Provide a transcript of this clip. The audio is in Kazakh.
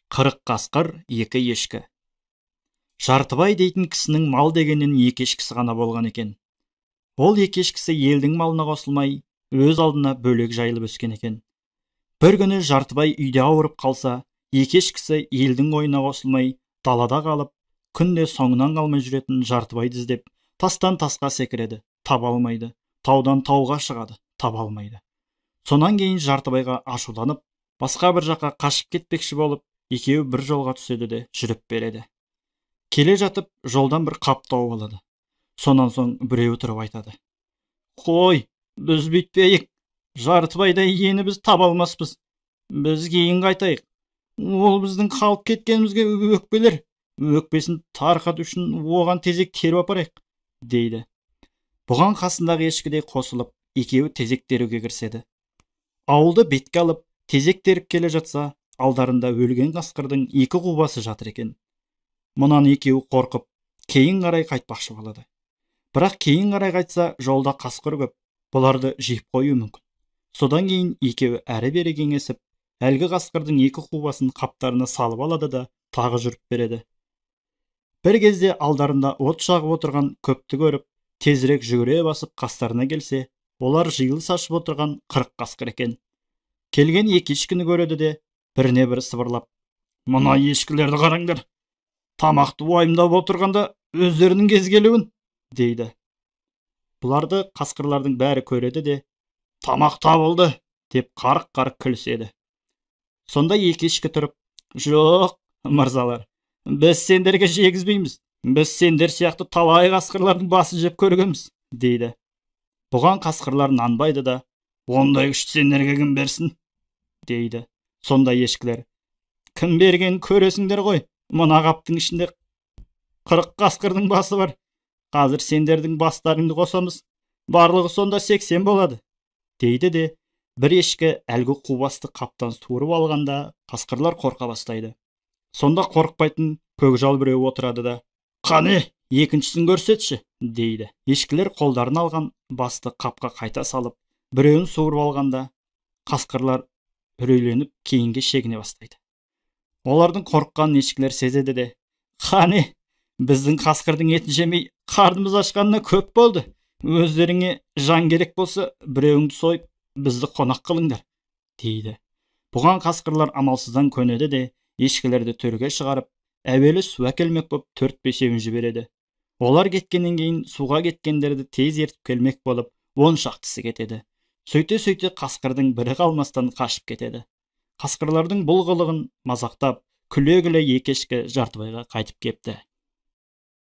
Қырық қасқыр, екі ешкі. Жартыбай дейтін кісінің мал дегеннен екі ешкісі ғана болған екен. Ол екі ешкісі елдің малына қосылмай, өз алдына бөлек жайылып өскен екен. Бір күні Жартыбай үйде ауырып қалса, екі ешкісі елдің ойына қосылмай, далада қалып, күнде соңынан қалмай жүретін Жартыбайды іздеп, тастан тасқа секіреді, таба алмайды, таудан тауға шығады, таба алмайды. Сонан кейін Жартыбайға ашуланып, басқа бір жаққа қашып кетпекші болып, екеуі бір жолға түседі де жүріп береді. Келе жатып, жолдан бір қап тауып алады. Сонан соң біреуі тұрып айтады: «Қой, біз бүйтпейік. Жартыбайдай ені біз таба алмаспыз. Біз кейін қайтайық. Ол біздің қалып кеткенімізге өкпелер. Өкпесін тарқату үшін оған тезек теріп апарайық», дейді. Бұған қасындағы ешкі де қосылып, екеуі тезек теруге кіріседі. Ауылды бетке алып, тезек теріп келе жатса, алдарында өлген қасқырдың екі қубасы жатыр екен. Мұнан екеуі қорқып, кейін қарай қайтпақшы болады. Бірақ кейін қарай қайтса, жолда қасқыр көп, бұларды жеп қоюы мүмкін. Содан кейін екеуі әрі-бері кеңесіп, әлгі қасқырдың екі қубасын қаптарына салып алады да тағы жүріп береді. Бір кезде алдарында от жағып отырған көпті көріп, тезірек жүгіре басып қастарына келсе, олар жиылыс ашып отырған 40 қасқыр екен. Келген екі ешкіні көреді де, біріне бірі сыбырлап: «Мына ешкілерді қараңдар, тамақты уайымдап отырғанда өздерінің кезгелеуін», дейді. Бұларды қасқырлардың бәрі көреді де, «Тамақ табылды», деп қарық-қарық күліседі. Сонда екі ешкі тұрып: «Жоқ, мырзалар, біз сендерге жегізбейміз. Біз сендер сияқты талай қасқырлардың басы жеп көргенбіз», дейді. Бұған қасқырлар нанбайды да: «Ондай күшті сендерге кім берсін?» дейді. Сонда ешкілер: «Кім берген көресіңдер ғой, мына қаптың ішінде 40 қасқырдың басы бар. Қазір сендердің бастарыңды қосамыз, барлығы сонда 80 болады», дейді де, бір ешкі әлгі қубасты қаптан суырып алғанда, қасқырлар қорқа бастайды. Сонда қорықпайтын көкжал біреу отырады да: «Қане, екіншісін көрсетші», дейді. Ешкілер қолдарын алған басты қапқа қайта салып, біреуін суырып алғанда, қасқырлар үрейленіп кейінге шегіне бастайды. Олардың қорыққанын ешкілер сезеді де: «Қане, біздің қасқырдың етін жемей қарнымыз ашқанына көп болды. Өздеріңе жан керек болса, біреуіңді сойып, бізді қонақ қылыңдар», дейді. Бұған қасқырлар амалсыздан көнеді де, ешкілерді төрге шығарып, әуелі су әкелмек боп 4-5-еуін жібереді. Олар кеткеннен кейін суға кеткендерді тез ертіп келмек болып, 10 шақтысы кетеді. Сөйте-сөйте қасқырдың бірі қалмастан қашып кетеді. Қасқырлардың бұл қылығын мазақтап, күле-күле екі ешкі Жартыбайға қайтып кепті.